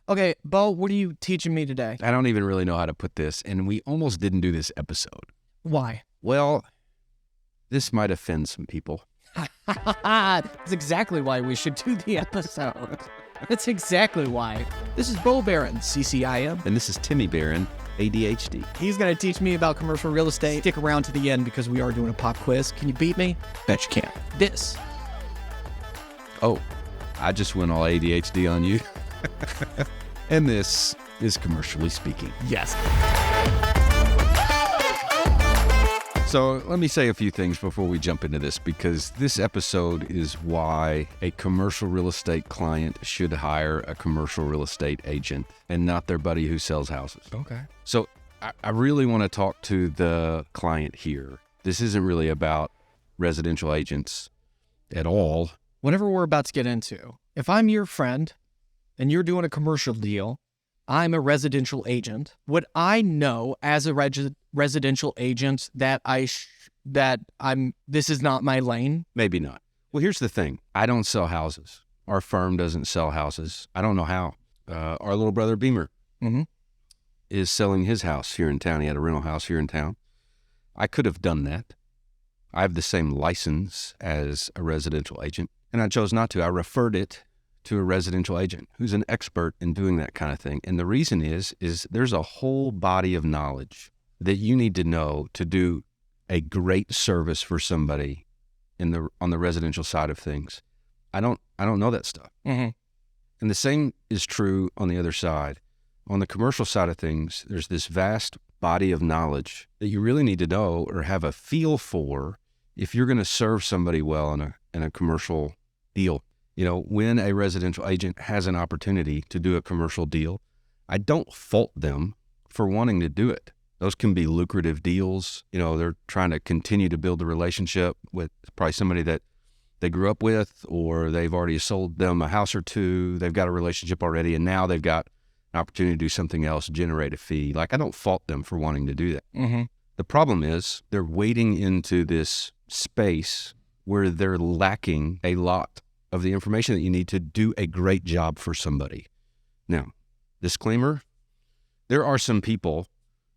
Okay, Bo, what are you teaching me today? I don't even really know how to put this, and we almost didn't do this episode. Why? Well, this might offend some people. That's exactly why we should do the episode. That's exactly why. This is Bo Barron, CCIM. And this is Timmy Barron ADHD. He's going to teach me about commercial real estate. Stick around to the end because we are doing a pop quiz. Can you beat me? Bet you can. This. Oh, I just went all ADHD on you. And this is Commercially Speaking. Yes. So let me say a few things before we jump into this, because this episode is why a commercial real estate client should hire a commercial real estate agent and not their buddy who sells houses. Okay. So I really want to talk to the client here. This isn't really about residential agents at all. Whatever we're about to get into, if I'm your friend and you're doing a commercial deal, I'm a residential agent. Would I know as a residential agent that this is not my lane? Maybe not. Well, here's the thing. I don't sell houses. Our firm doesn't sell houses. I don't know how. Our little brother Beamer is selling his house here in town. He had a rental house here in town. I could have done that. I have the same license as a residential agent, and I chose not to. I referred it to a residential agent who's an expert in doing that kind of thing. And the reason is there's a whole body of knowledge that you need to know to do a great service for somebody on the residential side of things. I don't know that stuff. Mm-hmm. And the same is true on the other side. On the commercial side of things, there's this vast body of knowledge that you really need to know or have a feel for if you're going to serve somebody well in a commercial deal. You know, when a residential agent has an opportunity to do a commercial deal, I don't fault them for wanting to do it. Those can be lucrative deals. You know, they're trying to continue to build a relationship with probably somebody that they grew up with, or they've already sold them a house or two. They've got a relationship already, and now they've got an opportunity to do something else, generate a fee. Like, I don't fault them for wanting to do that. Mm-hmm. The problem is they're wading into this space where they're lacking a lot of the information that you need to do a great job for somebody. Now, disclaimer, there are some people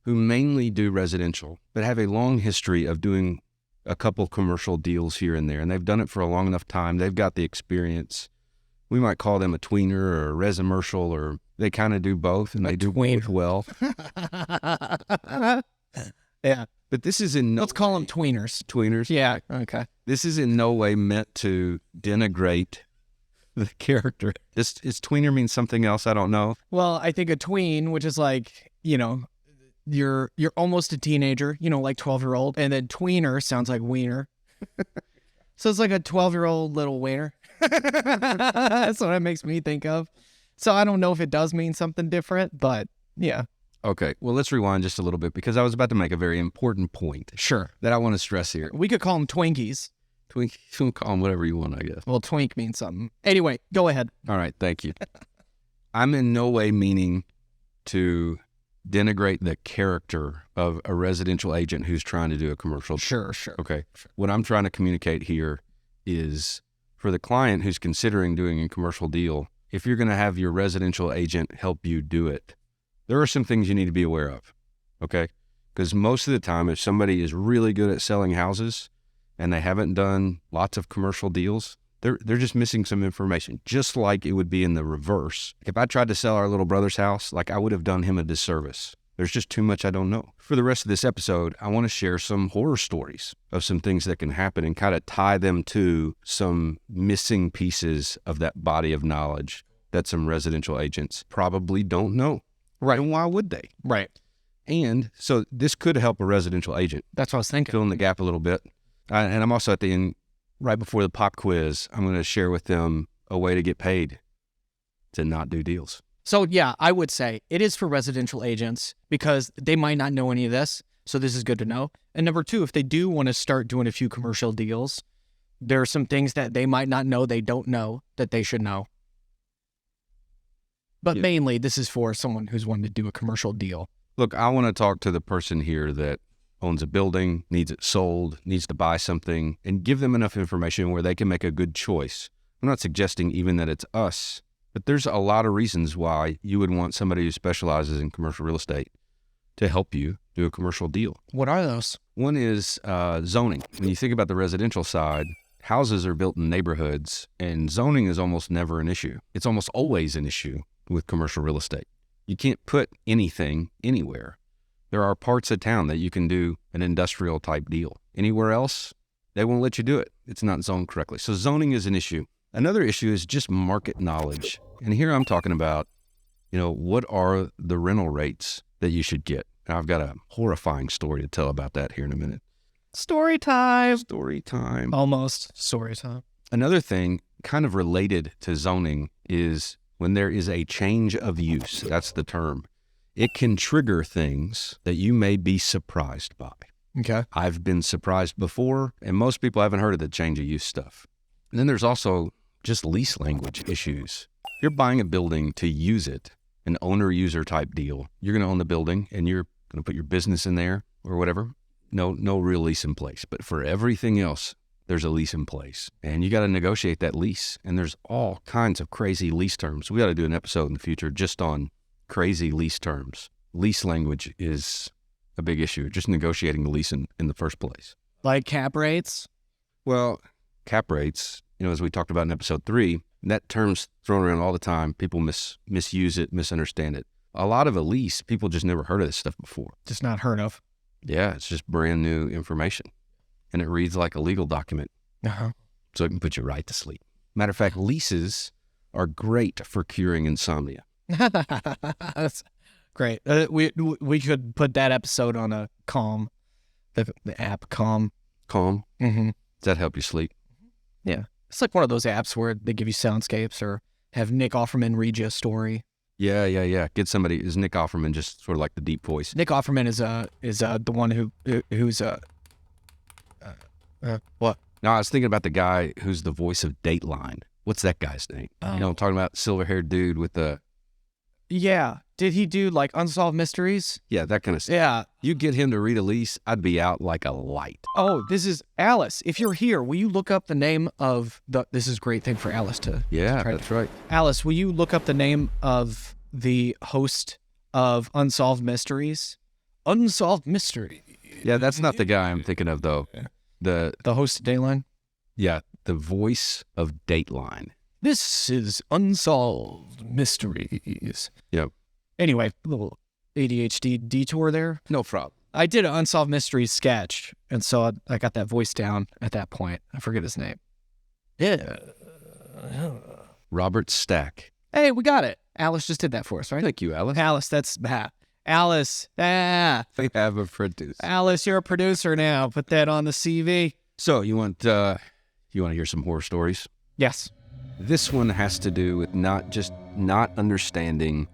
who mainly do residential, but have a long history of doing a couple commercial deals here and there, and they've done it for a long enough time. They've got the experience. We might call them a tweener or a resimercial, or they kind of do both, and they do both well. Yeah. But this is in no Let's call them tweeners. Tweeners? Yeah. Okay. This is in no way meant to denigrate the character. Is tweener mean something else? I don't know. Well, I think a tween, which is like, you know, you're almost a teenager, you know, like 12-year-old, and then tweener sounds like wiener. So it's like a 12-year-old little wiener. That's what it makes me think of. So I don't know if it does mean something different, but yeah. Okay, well, let's rewind just a little bit, because I was about to make a very important point. Sure. That I want to stress here. We could call them Twinkies. Twink, you can call them whatever you want, I guess. Well, twink means something. Anyway, go ahead. All right, thank you. I'm in no way meaning to denigrate the character of a residential agent who's trying to do a commercial. Sure. Okay. What I'm trying to communicate here is, for the client who's considering doing a commercial deal, if you're going to have your residential agent help you do it, there are some things you need to be aware of, okay? Because most of the time, if somebody is really good at selling houses and they haven't done lots of commercial deals, they're just missing some information, just like it would be in the reverse. If I tried to sell our little brother's house, like, I would have done him a disservice. There's just too much I don't know. For the rest of this episode, I want to share some horror stories of some things that can happen and kind of tie them to some missing pieces of that body of knowledge that some residential agents probably don't know. Right. And why would they? Right. And so this could help a residential agent. That's what I was thinking. Fill in the gap a little bit. And I'm also at the end, right before the pop quiz, I'm going to share with them a way to get paid to not do deals. So yeah, I would say it is for residential agents because they might not know any of this. So this is good to know. And number two, if they do want to start doing a few commercial deals, there are some things that they might not know, they don't know, that they should know. But mainly, this is for someone who's wanting to do a commercial deal. Look, I want to talk to the person here that owns a building, needs it sold, needs to buy something, and give them enough information where they can make a good choice. I'm not suggesting even that it's us But there's a lot of reasons why you would want somebody who specializes in commercial real estate to help you do a commercial deal. What are those? One is zoning. When you think about the residential side, houses are built in neighborhoods, and zoning is almost never an issue. It's almost always an issue with commercial real estate. You can't put anything anywhere. There are parts of town that you can do an industrial type deal. Anywhere else, they won't let you do it. It's not zoned correctly. So zoning is an issue. Another issue is just market knowledge. And here I'm talking about, what are the rental rates that you should get? And I've got a horrifying story to tell about that here in a minute. Story time. Story time. Almost story time. Another thing kind of related to zoning is when there is a change of use. That's the term. It can trigger things that you may be surprised by. Okay. I've been surprised before, and most people haven't heard of the change of use stuff. And then there's also just lease language issues. If you're buying a building to use it, an owner-user type deal, you're going to own the building and you're going to put your business in there or whatever. No real lease in place. But for everything else, there's a lease in place. And you got to negotiate that lease. And there's all kinds of crazy lease terms. We got to do an episode in the future just on crazy lease terms. Lease language is a big issue, just negotiating the lease in the first place. Like cap rates? Well, cap rates, as we talked about in episode 3, that term's thrown around all the time. People misuse it, misunderstand it. A lot of a lease, people just never heard of this stuff before. Just not heard of. Yeah, it's just brand new information. And it reads like a legal document. Uh-huh. So it can put you right to sleep. Matter of fact, leases are great for curing insomnia. That's great. We could put that episode on a Calm, the app Calm. Calm? Mm-hmm. Does that help you sleep? Yeah. It's like one of those apps where they give you soundscapes or have Nick Offerman read you a story. Yeah. Get somebody. Is Nick Offerman just sort of like the deep voice? Nick Offerman is the one who's what? No, I was thinking about the guy who's the voice of Dateline. What's that guy's name? Oh. I'm talking about silver-haired dude with the... Yeah. Did he do like Unsolved Mysteries? Yeah, that kind of stuff. Yeah. You get him to read a lease, I'd be out like a light. Oh, this is Alice. If you're here, will you look up the name of this is a great thing for Alice to... Yeah, try that's right. Alice, will you look up the name of the host of Unsolved Mysteries? Unsolved Mystery. Yeah, that's not the guy I'm thinking of, though. The host of Dateline? Yeah, the voice of Dateline. This is Unsolved Mysteries. Yep. Anyway, a little ADHD detour there. No problem. I did an Unsolved Mysteries sketch, and so I got that voice down at that point. I forget his name. Yeah. Robert Stack. Hey, we got it. Alice just did that for us, right? Thank you, Alice. Alice, that's... Alice, They have a producer. Alice, you're a producer now. Put that on the CV. So you want to hear some horror stories? Yes. This one has to do with not understanding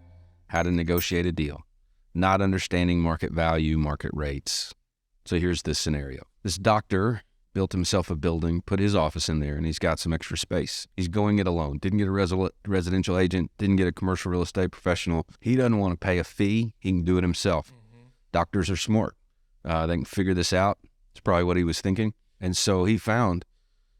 how to negotiate a deal, not understanding market value, market rates. So here's this scenario. This doctor built himself a building, put his office in there, and he's got some extra space. He's going it alone. Didn't get a residential agent, didn't get a commercial real estate professional. He doesn't want to pay a fee. He can do it himself. Mm-hmm. Doctors are smart. They can figure this out. It's probably what he was thinking. And so he found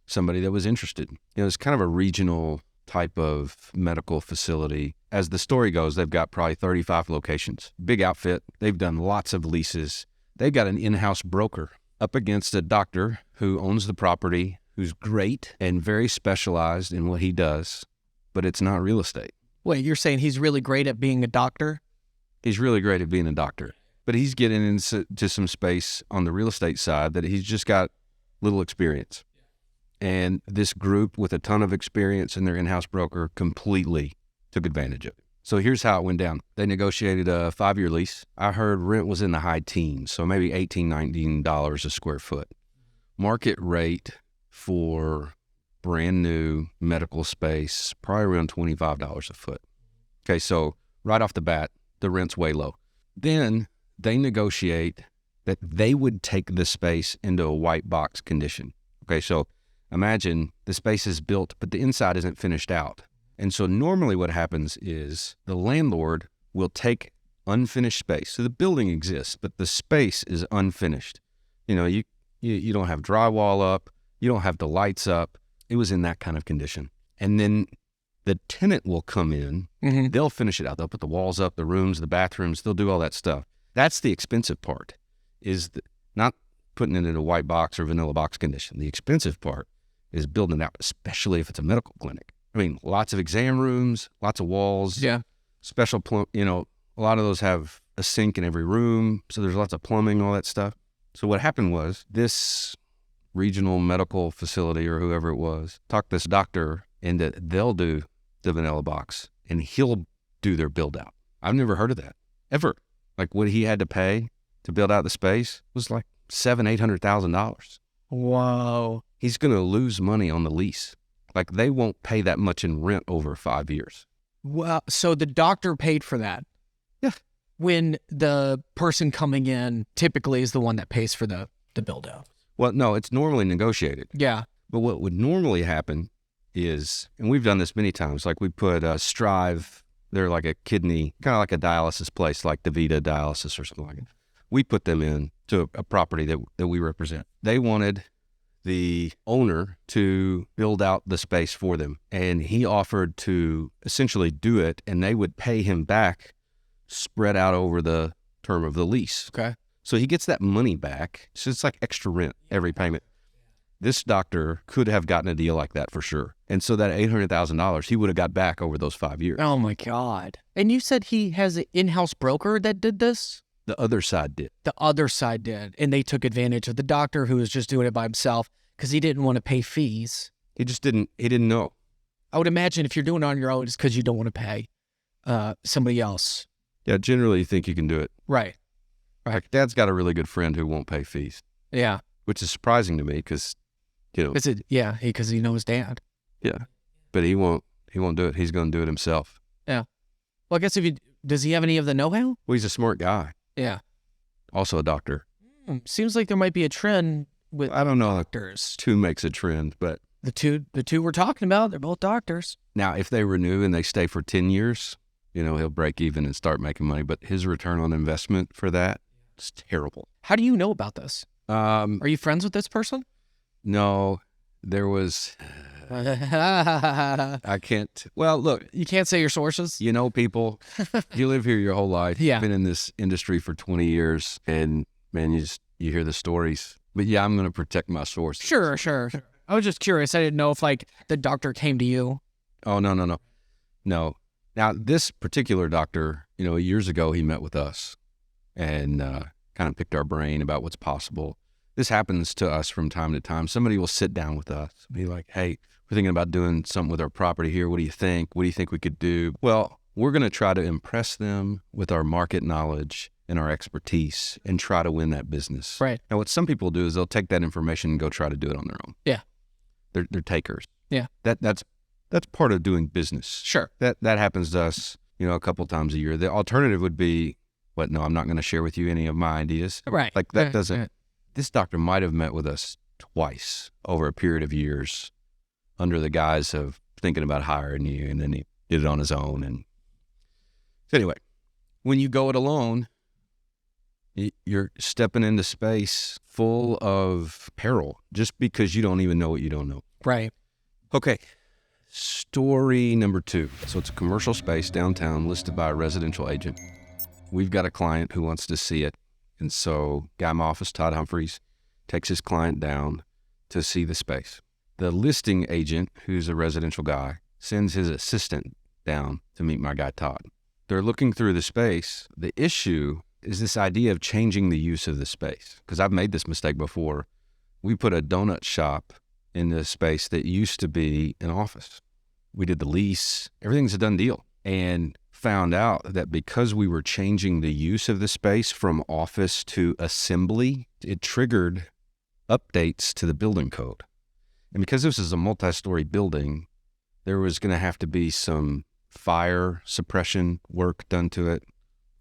somebody that was interested. It's kind of a regional type of medical facility. As the story goes, they've got probably 35 locations. Big outfit. They've done lots of leases. They've got an in-house broker up against a doctor who owns the property, who's great and very specialized in what he does, but it's not real estate. Wait, you're saying he's really great at being a doctor? He's really great at being a doctor, but he's getting into some space on the real estate side that he's just got little experience. And this group with a ton of experience and their in-house broker completely took advantage of it. So here's how it went down. They negotiated a 5-year lease. I heard rent was in the high teens, so maybe $18, $19 a square foot. Market rate for brand new medical space, probably around $25 a foot. Okay, so right off the bat, the rent's way low. Then they negotiate that they would take the space into a white box condition. Okay, so imagine the space is built, but the inside isn't finished out. And so normally what happens is the landlord will take unfinished space. So the building exists, but the space is unfinished. You don't have drywall up. You don't have the lights up. It was in that kind of condition. And then The tenant will come in, they'll finish it out. They'll put the walls up, the rooms, the bathrooms, they'll do all that stuff. That's the expensive part, is not putting it in a white box or vanilla box condition. The expensive part is building it out, especially if it's a medical clinic. I mean, lots of exam rooms, lots of walls, special, a lot of those have a sink in every room. So there's lots of plumbing, all that stuff. So what happened was this regional medical facility or whoever it was talked this doctor into they'll do the vanilla box and he'll do their build out. I've never heard of that ever. Like what he had to pay to build out the space was like $700,000-800,000. Whoa. He's going to lose money on the lease. Like they won't pay that much in rent over 5 years. Well, so the doctor paid for that. Yeah. When the person coming in typically is the one that pays for the build out. Well, no, it's normally negotiated. Yeah. But what would normally happen is, and we've done this many times, like we put Strive, they're like a kidney, kind of like a dialysis place, like DaVita Dialysis or something like that. We put them in to a property that we represent. They wanted the owner to build out the space for them, and he offered to essentially do it, and they would pay him back spread out over the term of the lease. Okay. So he gets that money back. So it's like extra rent every payment. This doctor could have gotten a deal like that for sure. And so that $800,000 he would have got back over those 5 years. Oh my God. And you said he has an in-house broker that did this? The other side did. The other side did. And they took advantage of the doctor who was just doing it by himself because he didn't want to pay fees. He didn't know. I would imagine if you're doing it on your own, it's because you don't want to pay somebody else. Yeah, generally you think you can do it. Right. Like Dad's got a really good friend who won't pay fees. Yeah. Which is surprising to me because, because he knows Dad. Yeah. But he won't do it. He's going to do it himself. Yeah. Well, I guess does he have any of the know-how? Well, he's a smart guy. Yeah. Also a doctor. Seems like there might be a trend with I don't know. Doctors. Two makes a trend, but the two we're talking about, they're both doctors. Now, if they renew and they stay for 10 years, he'll break even and start making money. But his return on investment for that is terrible. How do you know about this? Are you friends with this person? No, there was. I can't. Well, look. You can't say your sources? You know people. You live here your whole life. Yeah. You've been in this industry for 20 years. And, man, you hear the stories. But, yeah, I'm going to protect my sources. Sure. I was just curious. I didn't know if, the doctor came to you. Oh, no. No. Now, this particular doctor, years ago, he met with us and kind of picked our brain about what's possible. This happens to us from time to time. Somebody will sit down with us and be like, hey, we're thinking about doing something with our property here. What do you think? What do you think we could do? Well, we're going to try to impress them with our market knowledge and our expertise and try to win that business. Right. Now, what some people do is they'll take that information and go try to do it on their own. Yeah. They're takers. Yeah. That's part of doing business. Sure. That happens to us, a couple times a year. The alternative would be, no, I'm not going to share with you any of my ideas. Right. Like that doesn't. This doctor might have met with us twice over a period of years under the guise of thinking about hiring you, and then he did it on his own. And so anyway, when you go it alone, you're stepping into space full of peril just because you don't even know what you don't know. Right. Okay. Story number 2. So it's a commercial space downtown listed by a residential agent. We've got a client who wants to see it. And so guy in my office, Todd Humphreys, takes his client down to see the space. The listing agent, who's a residential guy, sends his assistant down to meet my guy, Todd. They're looking through the space. The issue is this idea of changing the use of the space. Because I've made this mistake before. We put a donut shop in the space that used to be an office. We did the lease. Everything's a done deal. And found out that because we were changing the use of the space from office to assembly, it triggered updates to the building code. And because this is a multi-story building, there was going to have to be some fire suppression work done to it,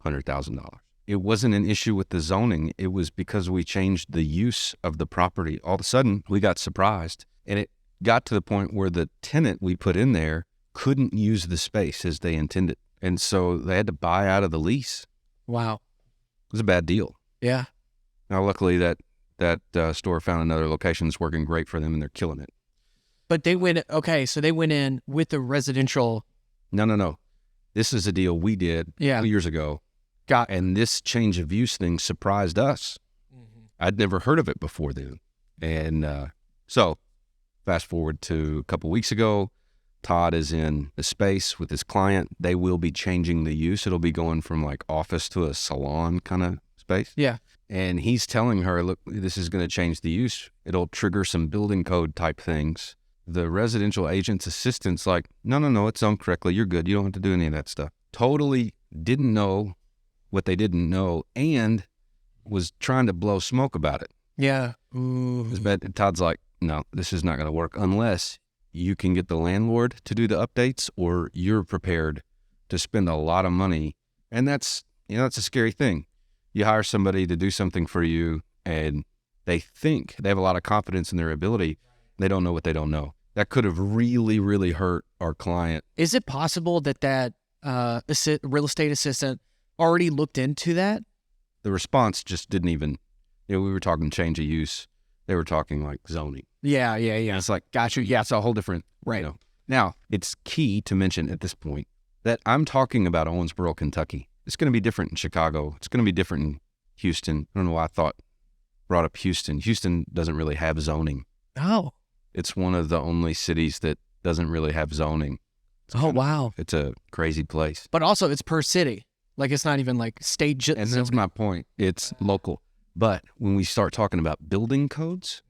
$100,000. It wasn't an issue with the zoning. It was because we changed the use of the property. All of a sudden, we got surprised. And it got to the point where the tenant we put in there couldn't use the space as they intended. And so they had to buy out of the lease. Wow. It was a bad deal. Yeah. Now, luckily, that store found another location that's working great for them, and they're killing it. But they went, okay, so they went in with the residential. No. This is a deal we did 2 years ago. And this change of use thing surprised us. I'd never heard of it before then. And so fast forward to a couple weeks ago, Todd is in a space with his client. They will be changing the use. It'll be going from like office to a salon kind of space. Yeah. And he's telling her, look, this is going to change the use. It'll trigger some building code type things. The residential agent's assistant's like, no, it's zoned correctly. You're good. You don't have to do any of that stuff. Totally didn't know what they didn't know and was trying to blow smoke about it. Yeah. Ooh. But Todd's like, no, this is not going to work unless you can get the landlord to do the updates or you're prepared to spend a lot of money. And that's a scary thing. You hire somebody to do something for you and they think they have a lot of confidence in their ability. They don't know what they don't know. That could have really, really hurt our client. Is it possible that real estate assistant already looked into that? The response just didn't even, we were talking change of use. They were talking like zoning. Yeah. It's like, gotcha. Yeah, it's a whole different, right. Now, it's key to mention at this point that I'm talking about Owensboro, Kentucky. It's going to be different in Chicago. It's going to be different in Houston. I don't know why I brought up Houston. Houston doesn't really have zoning. Oh. It's one of the only cities that doesn't really have zoning. Wow. It's a crazy place. But also it's per city. Like it's not even like state. And that's my point. It's local. But when we start talking about building codes,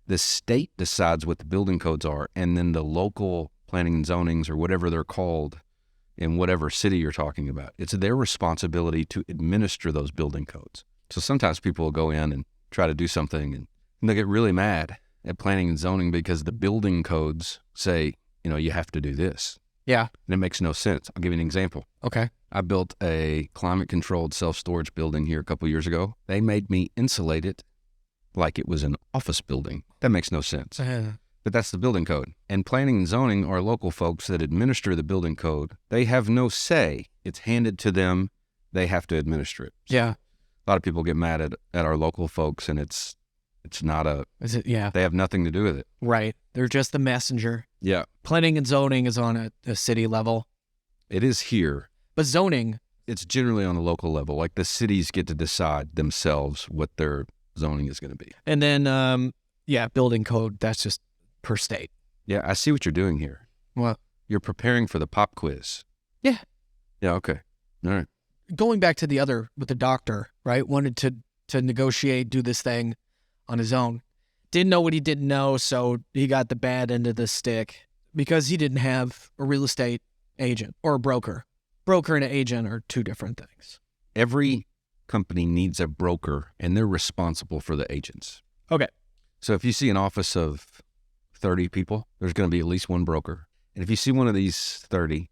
the state decides what the building codes are, and then the local planning and zonings or whatever they're called in whatever city you're talking about, it's their responsibility to administer those building codes. So sometimes people will go in and try to do something and they'll get really mad at planning and zoning because the building codes say, you have to do this. Yeah. And it makes no sense. I'll give you an example. Okay. I built a climate-controlled self-storage building here a couple years ago. They made me insulate it like it was an office building. That makes no sense. But that's the building code. And planning and zoning are local folks that administer the building code. They have no say. It's handed to them. They have to administer it. Yeah. A lot of people get mad at our local folks, and it's not a... Is it? Yeah. They have nothing to do with it. Right. They're just the messenger. Yeah. Planning and zoning is on a city level. It is here. But zoning... It's generally on a local level. Like the cities get to decide themselves what their zoning is going to be. And then, building code, that's just per state. Yeah, I see what you're doing here. What? You're preparing for the pop quiz. Yeah. Yeah, okay. All right. Going back to the other with the doctor, right? Wanted to negotiate, do this thing on his own. Didn't know what he didn't know, so he got the bad end of the stick because he didn't have a real estate agent or a broker. Broker and an agent are two different things. Every company needs a broker, and they're responsible for the agents. Okay. So if you see an office of 30 people, there's going to be at least one broker. And if you see one of these 30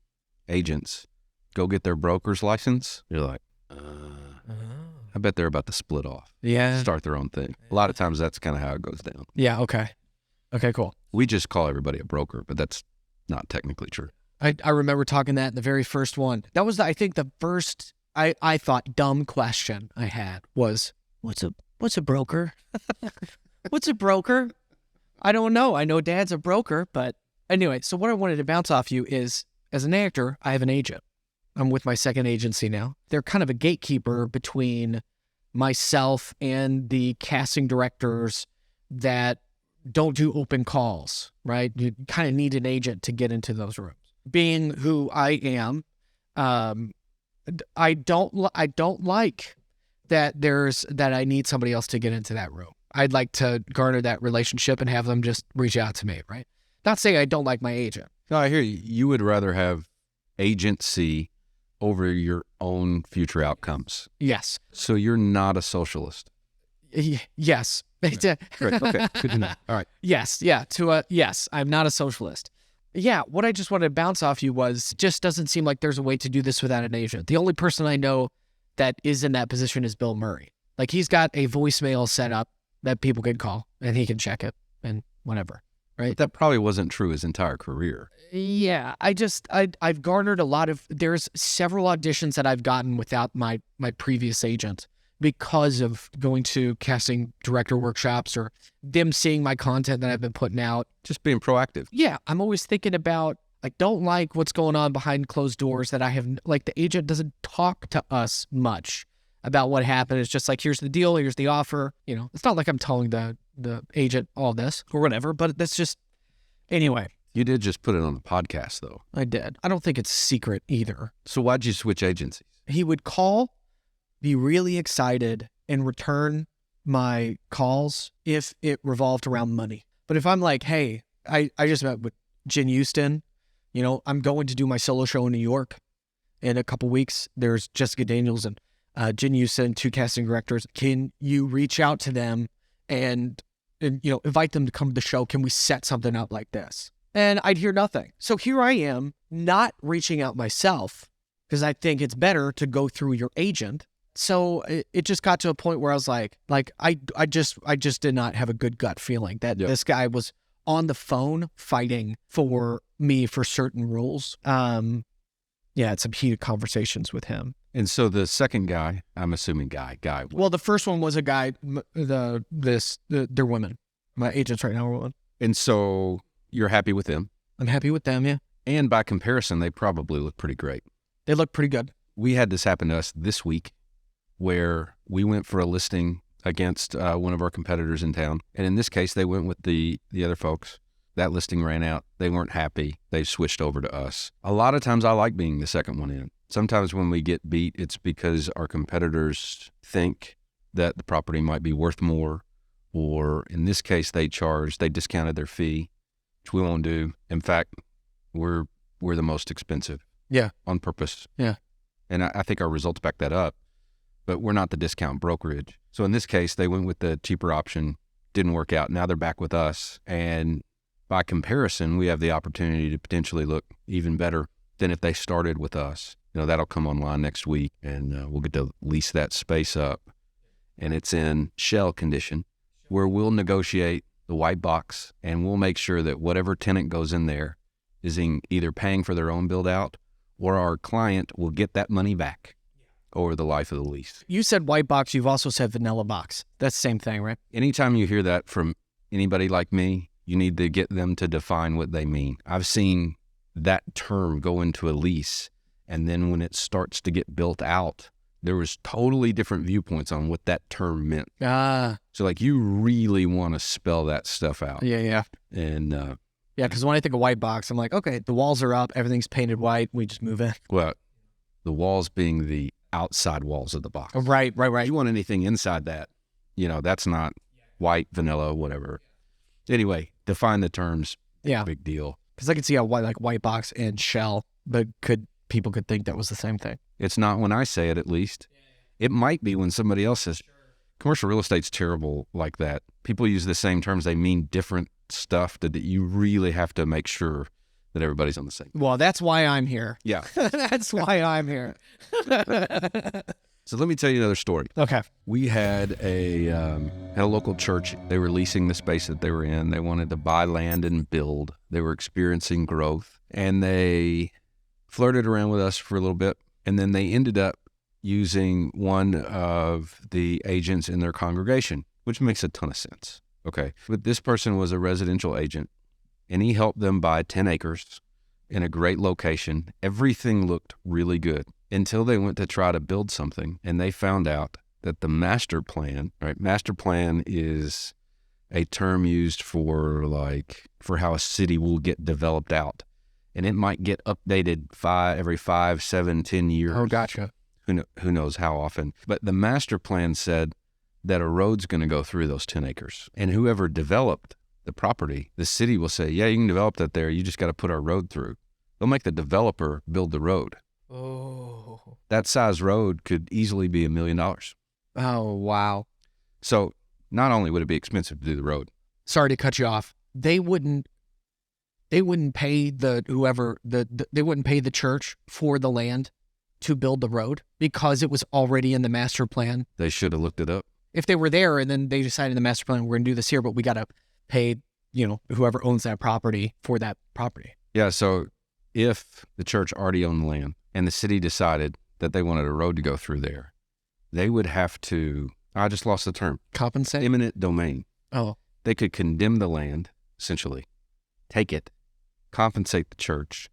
agents go get their broker's license, you're like, I bet they're about to split off. Yeah. Start their own thing. A lot of times that's kind of how it goes down. Yeah, okay. Okay, cool. We just call everybody a broker, but that's not technically true. I remember talking that in the very first one. That was, I think, the first, I thought, dumb question I had was, what's a broker? What's a broker? I don't know. I know Dad's a broker, but anyway, so what I wanted to bounce off you is, as an actor, I have an agent. I'm with my second agency now. They're kind of a gatekeeper between myself and the casting directors that don't do open calls, right? You kind of need an agent to get into those rooms. Being who I am, I don't like that I need somebody else to get into that room. I'd like to garner that relationship and have them just reach out to me, right? Not saying I don't like my agent. No, I hear you. You would rather have agency over your own future outcomes. Yes. So you're not a socialist. Yes. Great. Okay. Good to know. All right. Yes. Yeah. Yes, I'm not a socialist. Yeah. What I just wanted to bounce off you was just doesn't seem like there's a way to do this without an agent. The only person I know that is in that position is Bill Murray. Like he's got a voicemail set up that people can call and he can check it and whatever. Right. But that probably wasn't true his entire career. Yeah. I've garnered there's several auditions that I've gotten without my previous agent because of going to casting director workshops or them seeing my content that I've been putting out. Just being proactive. Yeah, I'm always thinking about, like, don't like what's going on behind closed doors that I have, like, the agent doesn't talk to us much about what happened. It's just like, here's the deal, here's the offer. You know, it's not like I'm telling the agent all this or whatever, but that's just, anyway. You did just put it on the podcast, though. I did. I don't think it's secret either. So why'd you switch agencies? He would call, be really excited, and return my calls if it revolved around money. But if I'm like, hey, I just met with Jen Houston, you know, I'm going to do my solo show in New York in a couple weeks. There's Jessica Daniels and Jen Houston, 2 casting directors. Can you reach out to them and, you know, invite them to come to the show? Can we set something up like this? And I'd hear nothing. So here I am, not reaching out myself, because I think it's better to go through your agent. So it just got to a point where I was like I just did not have a good gut feeling that this guy was on the phone fighting for me for certain rules. Yeah, had some heated conversations with him. And so the second guy, I'm assuming guy. Well, the first one was a guy. They're women. My agents right now are women. And so you're happy with them? I'm happy with them, yeah. And by comparison, they probably look pretty great. They look pretty good. We had this happen to us this week where we went for a listing against one of our competitors in town. And in this case, they went with the other folks. That listing ran out. They weren't happy. They switched over to us. A lot of times I like being the second one in. Sometimes when we get beat, it's because our competitors think that the property might be worth more, or in this case, they discounted their fee, which we won't do. In fact, we're the most expensive. Yeah. On purpose. Yeah. And I think our results back that up, but we're not the discount brokerage. So in this case, they went with the cheaper option, didn't work out. Now they're back with us. And by comparison, we have the opportunity to potentially look even better than if they started with us. You know, that'll come online next week, and we'll get to lease that space up. And it's in shell condition, where we'll negotiate the white box, and we'll make sure that whatever tenant goes in there is either paying for their own build out, or our client will get that money back over the life of the lease. You said white box. You've also said vanilla box. That's the same thing, right? Anytime you hear that from anybody like me, you need to get them to define what they mean. I've seen that term go into a lease, and then when it starts to get built out, there was totally different viewpoints on what that term meant. So like, you really want to spell that stuff out. Yeah. And yeah, because when I think of white box, I'm like, okay, the walls are up, everything's painted white, we just move in. Well, the walls being the outside walls of the box. Oh, right. You want anything inside that, you know, that's not white, vanilla, whatever. Anyway, define the terms. Yeah. Big deal. Because I could see how white box and shell, but people could think that was the same thing. It's not when I say it, at least. It might be when somebody else says. Commercial real estate's terrible like that. People use the same terms. They mean different stuff that you really have to make sure that everybody's on the same. Well, that's why I'm here. Yeah. That's why I'm here. So let me tell you another story. Okay. We had a local church. They were leasing the space that they were in. They wanted to buy land and build. They were experiencing growth, and they flirted around with us for a little bit, and then they ended up using one of the agents in their congregation, which makes a ton of sense. Okay. But this person was a residential agent, and he helped them buy 10 acres in a great location. Everything looked really good until they went to try to build something, and they found out that the master plan, right? Master plan is a term used for how a city will get developed out. And it might get updated every 5, 7, 10 years. Oh, gotcha. Who knows how often. But the master plan said that a road's going to go through those 10 acres. And whoever developed the property, the city will say, yeah, you can develop that there. You just got to put our road through. They'll make the developer build the road. Oh. That size road could easily be $1 million. Oh, wow. So not only would it be expensive to do the road. Sorry to cut you off. They wouldn't pay they wouldn't pay the church for the land to build the road because it was already in the master plan. They should have looked it up. If they were there and then they decided in the master plan, we're going to do this here, but we got to pay, whoever owns that property for that property. Yeah. So if the church already owned the land and the city decided that they wanted a road to go through there, they would have to, I just lost the term, Compensate? eminent domain. Oh. They could condemn the land, essentially, take it, compensate the church,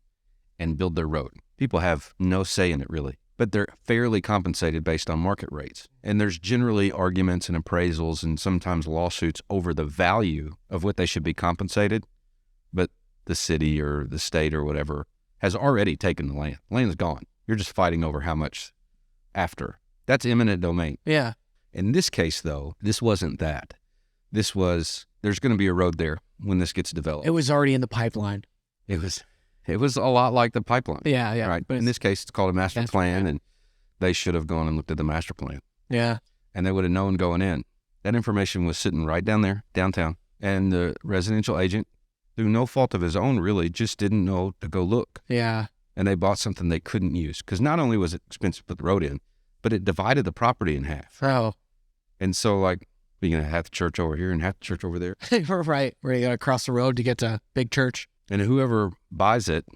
and build their road. People have no say in it, really, but they're fairly compensated based on market rates. And there's generally arguments and appraisals and sometimes lawsuits over the value of what they should be compensated, but the city or the state or whatever has already taken the land. Land is gone. You're just fighting over how much after. That's eminent domain. Yeah. In this case, though, this wasn't that. This was, there's going to be a road there when this gets developed. It was already in the pipeline. It was a lot like the pipeline. Yeah, yeah. Right. But in this case, it's called a master plan, and they should have gone and looked at the master plan. Yeah. And they would have known going in. That information was sitting right down there, downtown. And the residential agent, through no fault of his own, really, just didn't know to go look. Yeah. And they bought something they couldn't use. Because not only was it expensive to put the road in, but it divided the property in half. Oh. And so, like, you're going to have the church over here and half the church over there. Right. Where you got to cross the road to get to big church. And whoever buys it,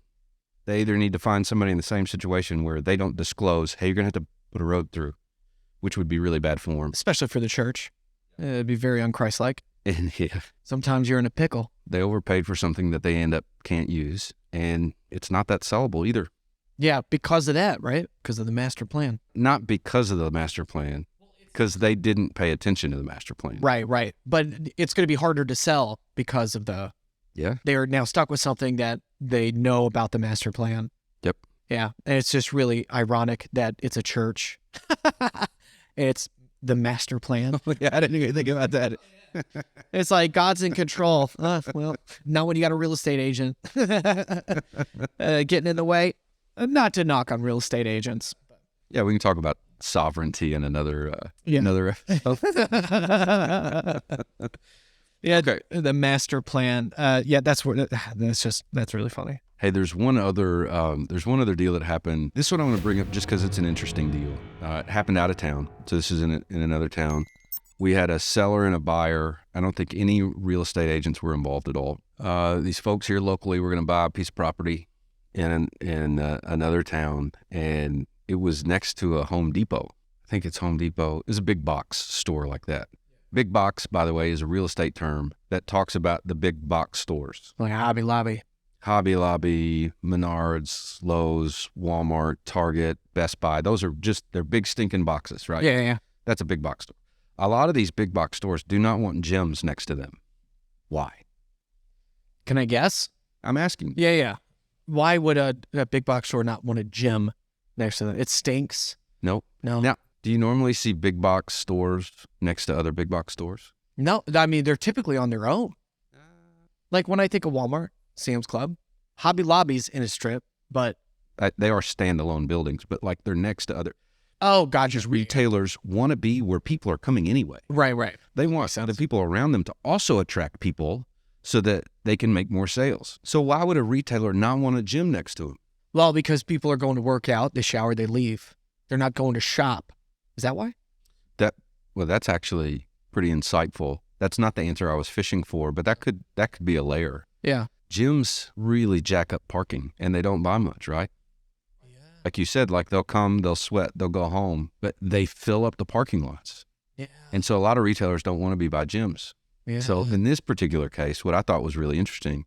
they either need to find somebody in the same situation where they don't disclose, hey, you're going to have to put a road through, which would be really bad form. Especially for the church. It'd be very un-Christ-like. And yeah, Sometimes you're in a pickle. they overpaid for something that they end up can't use. And it's not that sellable either. Yeah, because of that, right? Because of the master plan. Not because of the master plan, because they didn't pay attention to the master plan. Right, right. But it's going to be harder to sell because of they are now stuck with something that they know about the master plan. Yep. Yeah. And it's just really ironic that it's a church. It's the master plan. Yeah, I didn't even think about that. It's like God's in control. Well, not when you got a real estate agent getting in the way. Not to knock on real estate agents. Yeah, we can talk about sovereignty in another episode. Yeah, Okay. the master plan. Yeah, that's really funny. Hey, there's one other deal that happened. This one I want to bring up just because it's an interesting deal. It happened out of town, so this is in another town. We had a seller and a buyer. I don't think any real estate agents were involved at all. These folks here locally were going to buy a piece of property in another town, and it was next to a Home Depot. I think it's Home Depot. It's a big box store like that. Big box, by the way, is a real estate term that talks about the big box stores. Like Hobby Lobby. Hobby Lobby, Menards, Lowe's, Walmart, Target, Best Buy. Those are they're big stinking boxes, right? Yeah. That's a big box store. A lot of these big box stores do not want gyms next to them. Why? Can I guess? I'm asking. Yeah. Why would a big box store not want a gym next to them? It stinks. Nope. No. Now, do you normally see big box stores next to other big box stores? No, I mean, they're typically on their own. Like when I think of Walmart, Sam's Club, Hobby Lobby's in a strip, but... They are standalone buildings, but like they're next to other... Oh, gotcha. Just retailers want to be where people are coming anyway. Right. They want the people around them to also attract people so that they can make more sales. So why would a retailer not want a gym next to them? Well, because people are going to work out, they shower, they leave. They're not going to shop. Is that why? That's actually pretty insightful. That's not the answer I was fishing for, but that could be a layer. Yeah. Gyms really jack up parking, and they don't buy much, right? Yeah. Like you said, like they'll come, they'll sweat, they'll go home, but they fill up the parking lots. Yeah. And so a lot of retailers don't want to be by gyms. Yeah. So in this particular case, what I thought was really interesting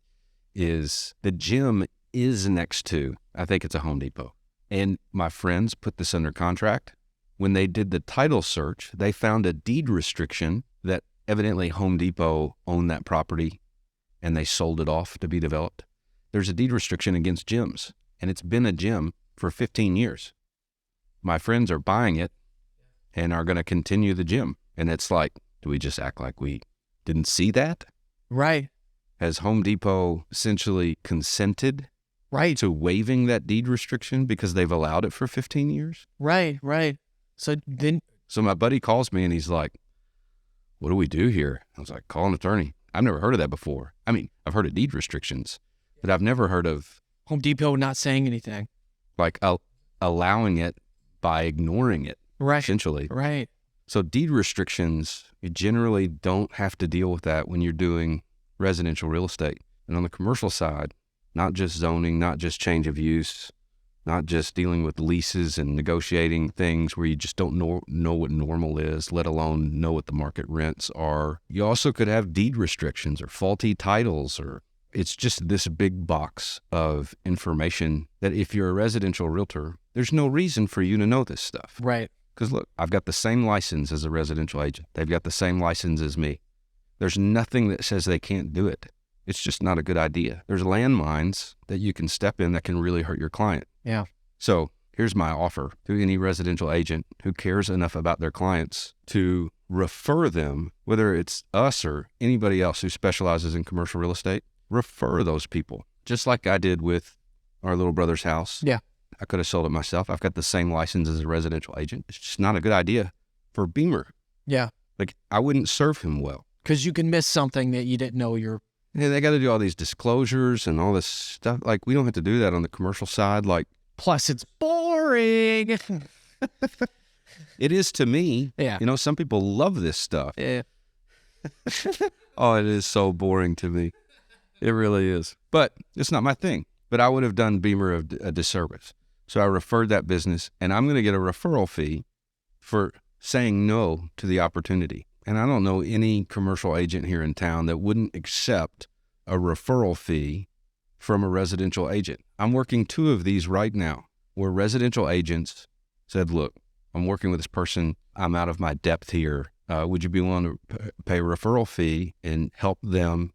is the gym is next to, I think it's a Home Depot. And my friends put this under contract. When they did the title search, they found a deed restriction that evidently Home Depot owned that property and they sold it off to be developed. There's a deed restriction against gyms, and it's been a gym for 15 years. My friends are buying it and are going to continue the gym. And it's like, do we just act like we didn't see that? Right. Has Home Depot essentially consented to waiving that deed restriction because they've allowed it for 15 years? Right. So my buddy calls me and he's like, what do we do here? I was like, call an attorney. I've never heard of that before. I mean, I've heard of deed restrictions, but I've never heard of Home Depot not saying anything. Like allowing it by ignoring it, essentially. Right. So deed restrictions, you generally don't have to deal with that when you're doing residential real estate. And on the commercial side, not just zoning, not just change of use, not just dealing with leases and negotiating things where you just don't know what normal is, let alone know what the market rents are. You also could have deed restrictions or faulty titles, or it's just this big box of information that if you're a residential realtor, there's no reason for you to know this stuff. Right. Because look, I've got the same license as a residential agent. They've got the same license as me. There's nothing that says they can't do it. It's just not a good idea. There's landmines that you can step in that can really hurt your client. Yeah. So here's my offer to any residential agent who cares enough about their clients to refer them, whether it's us or anybody else who specializes in commercial real estate, refer those people. Just like I did with our little brother's house. Yeah. I could have sold it myself. I've got the same license as a residential agent. It's just not a good idea for Beamer. Yeah. Like, I wouldn't serve him well. Because you can miss something that you didn't know you're... Yeah, they got to do all these disclosures and all this stuff. Like, we don't have to do that on the commercial side. Like, Plus, it's boring. it is to me. Yeah. You know, some people love this stuff. Yeah. Oh, it is so boring to me. It really is. But it's not my thing. But I would have done Beamer a disservice. So I referred that business, and I'm going to get a referral fee for saying no to the opportunity. And I don't know any commercial agent here in town that wouldn't accept a referral fee from a residential agent. I'm working 2 of these right now where residential agents said, look, I'm working with this person. I'm out of my depth here. Would you be willing to pay a referral fee and help them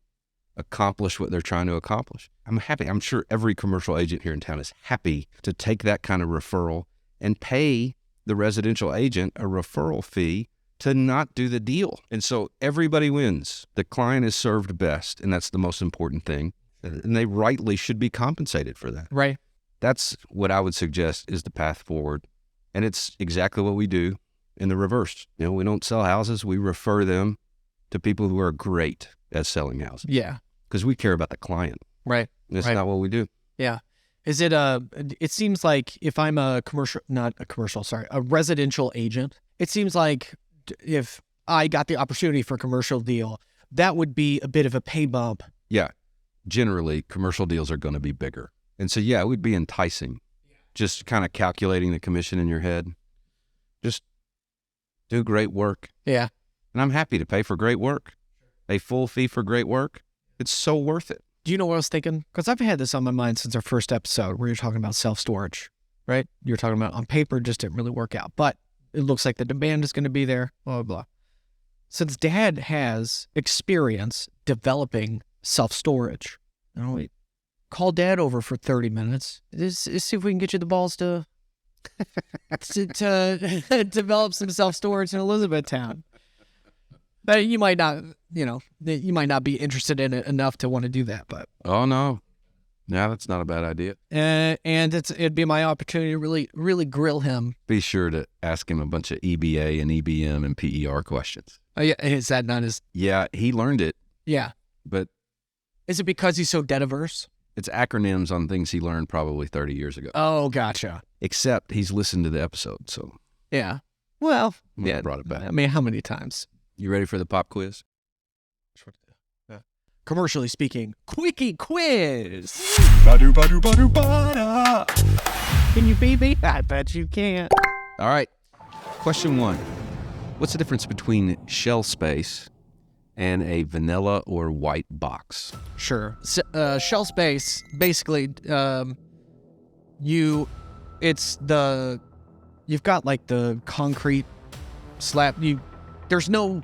accomplish what they're trying to accomplish? I'm happy. I'm sure every commercial agent here in town is happy to take that kind of referral and pay the residential agent a referral fee to not do the deal. And so everybody wins. The client is served best, and that's the most important thing. And they rightly should be compensated for that. Right. That's what I would suggest is the path forward. And it's exactly what we do in the reverse. You know, we don't sell houses. We refer them to people who are great at selling houses. Yeah. Because we care about the client. Right. That's right. not what we do. Yeah. Is it it seems like if I'm a residential agent, it seems like if I got the opportunity for a commercial deal, that would be a bit of a pay bump. Yeah. Generally, commercial deals are going to be bigger. And so, yeah, it would be enticing. Just kind of calculating the commission in your head. Just do great work. Yeah. And I'm happy to pay for great work. A full fee for great work. It's so worth it. Do you know what I was thinking? Because I've had this on my mind since our first episode where you're talking about self-storage, right? You're talking about on paper, just didn't really work out. But it looks like the demand is going to be there, blah, blah, blah. Since Dad has experience developing self-storage, call Dad over for 30 minutes. Just see if we can get you the balls to develop some self-storage in Elizabethtown. But you might not, you might not be interested in it enough to want to do that. But oh no, that's not a bad idea. And it'd be my opportunity to really grill him. Be sure to ask him a bunch of EBA and EBM and PER questions. Oh yeah, is that not his? Yeah, he learned it. Yeah, but is it because he's so debt averse? It's acronyms on things he learned probably 30 years ago. Oh, gotcha. Except he's listened to the episode, so yeah. Well, yeah, brought it back. I mean, how many times? You ready for the pop quiz? Commercially speaking, Quickie Quiz. Badu badu badu bada. Can you beat me? I bet you can't. All right. Question 1. What's the difference between shell space and a vanilla or white box? Sure. Shell space, basically, you've got like the concrete slab. There's no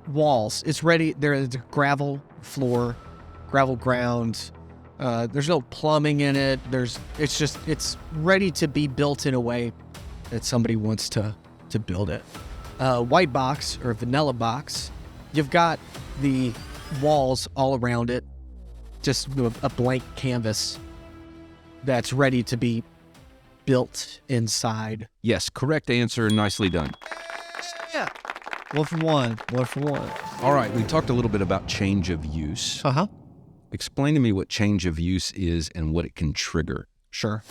walls. It's ready. There's gravel floor, gravel ground. There's no plumbing in it. It's ready to be built in a way that somebody wants to build it. White box or vanilla box, you've got the walls all around it, just a blank canvas that's ready to be built inside. Yes, correct answer. Nicely done. Yeah. One for one. All right, we talked a little bit about change of use. Uh-huh. Explain to me what change of use is and what it can trigger. Sure.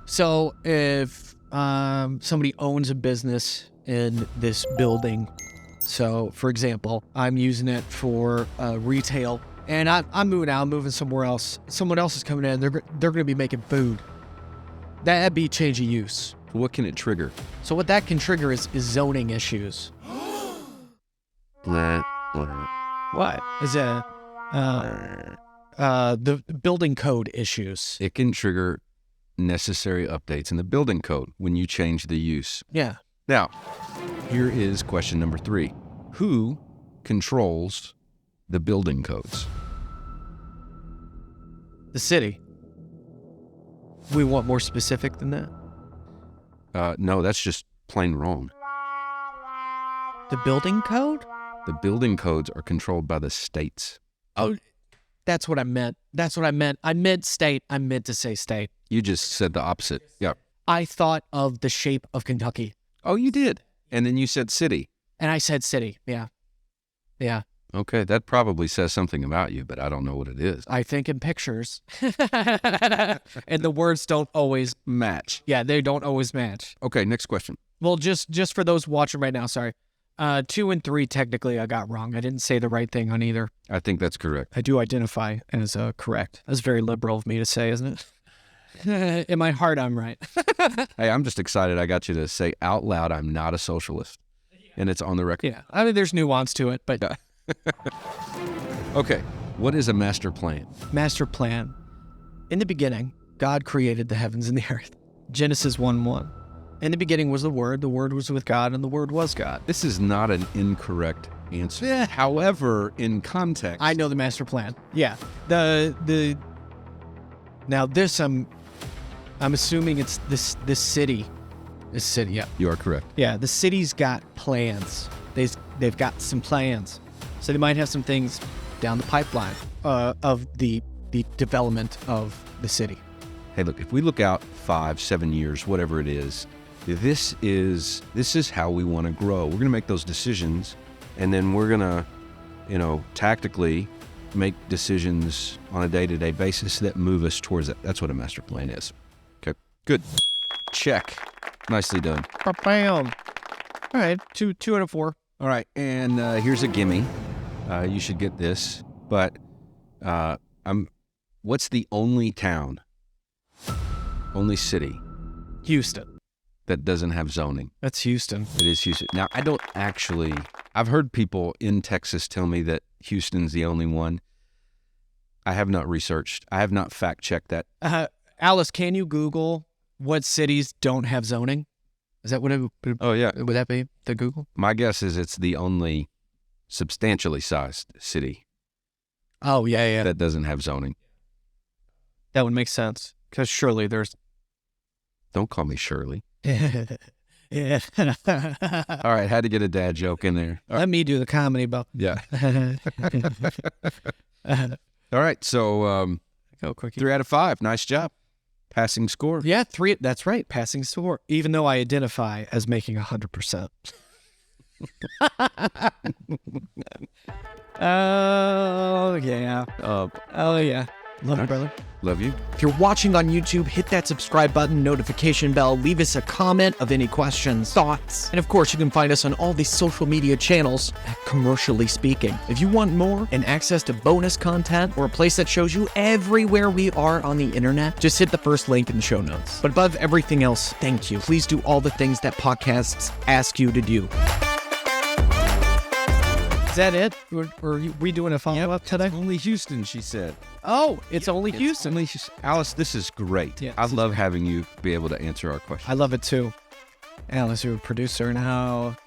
So if somebody owns a business in this building, so for example, I'm using it for retail, and I'm moving out, I'm moving somewhere else. Someone else is coming in, they're going to be making food. That'd be change of use. What can it trigger? So what that can trigger is zoning issues. What? Is it the building code issues? It can trigger necessary updates in the building code when you change the use. Yeah. Now, here is question number 3. Who controls the building codes? The city. We want more specific than that. No, that's just plain wrong. The building code? The building codes are controlled by the states. Oh, that's what I meant. That's what I meant. I meant state. I meant to say state. You just said the opposite. Yeah. I thought of the shape of Kentucky. Oh, you did. And then you said city. And I said city. Yeah. Yeah. Okay, that probably says something about you, but I don't know what it is. I think in pictures. And the words don't always Match. Yeah, they don't always match. Okay, next question. Well, just for those watching right now, sorry. 2 and 3, technically, I got wrong. I didn't say the right thing on either. I think that's correct. I do identify as correct. That's very liberal of me to say, isn't it? In my heart, I'm right. Hey, I'm just excited I got you to say out loud, I'm not a socialist. And it's on the record. Yeah, I mean, there's nuance to it, but... Okay, what is a master plan? Master plan. In the beginning, God created the heavens and the earth. Genesis 1:1. In the beginning was the Word was with God, and the Word was God. This is not an incorrect answer. Yeah. However, in context... I know the master plan. Yeah. Now this, I'm assuming it's this city. This city, yeah. You are correct. Yeah, the city's got plans. They've got some plans. So they might have some things down the pipeline of the development of the city. Hey, look, if we look out 5, 7 years, whatever it is, this is how we want to grow. We're going to make those decisions, and then we're going to, tactically make decisions on a day-to-day basis that move us towards it. That's what a master plan is. Okay, good. Check. Nicely done. Bam. All right, 2 out of 4. All right, and here's a gimme. You should get this, but what's the only town, only city Houston. that doesn't have zoning? That's Houston. It is Houston. Now, I've heard people in Texas tell me that Houston's the only one. I have not researched. I have not fact-checked that. Alice, can you Google what cities don't have zoning? Is that what it would? Oh, yeah. Would that be the Google? My guess is it's the only substantially sized city Oh, yeah. that doesn't have zoning. That would make sense. Because surely there's... Don't call me Shirley. Yeah. All right, had to get a dad joke in there. Let me do the comedy, Bo. Yeah. All right, so Go, Quickie. 3 out of 5. Nice job. Passing score. Yeah, 3. That's right. Passing score. Even though I identify as making 100%. Oh, yeah. Oh, yeah. Love you, brother. Love you. If you're watching on YouTube, hit that subscribe button, notification bell, leave us a comment of any questions, thoughts, and of course, you can find us on all these social media channels at Commercially Speaking. If you want more and access to bonus content or a place that shows you everywhere we are on the internet, just hit the first link in the show notes. But above everything else, thank you. Please do all the things that podcasts ask you to do. Is that it? Or are we doing a follow-up today? Only Houston, she said. Oh, it's only Houston. Only Houston. Alice, this is great. Yeah, I love having you be able to answer our questions. I love it too. Alice, you're a producer now.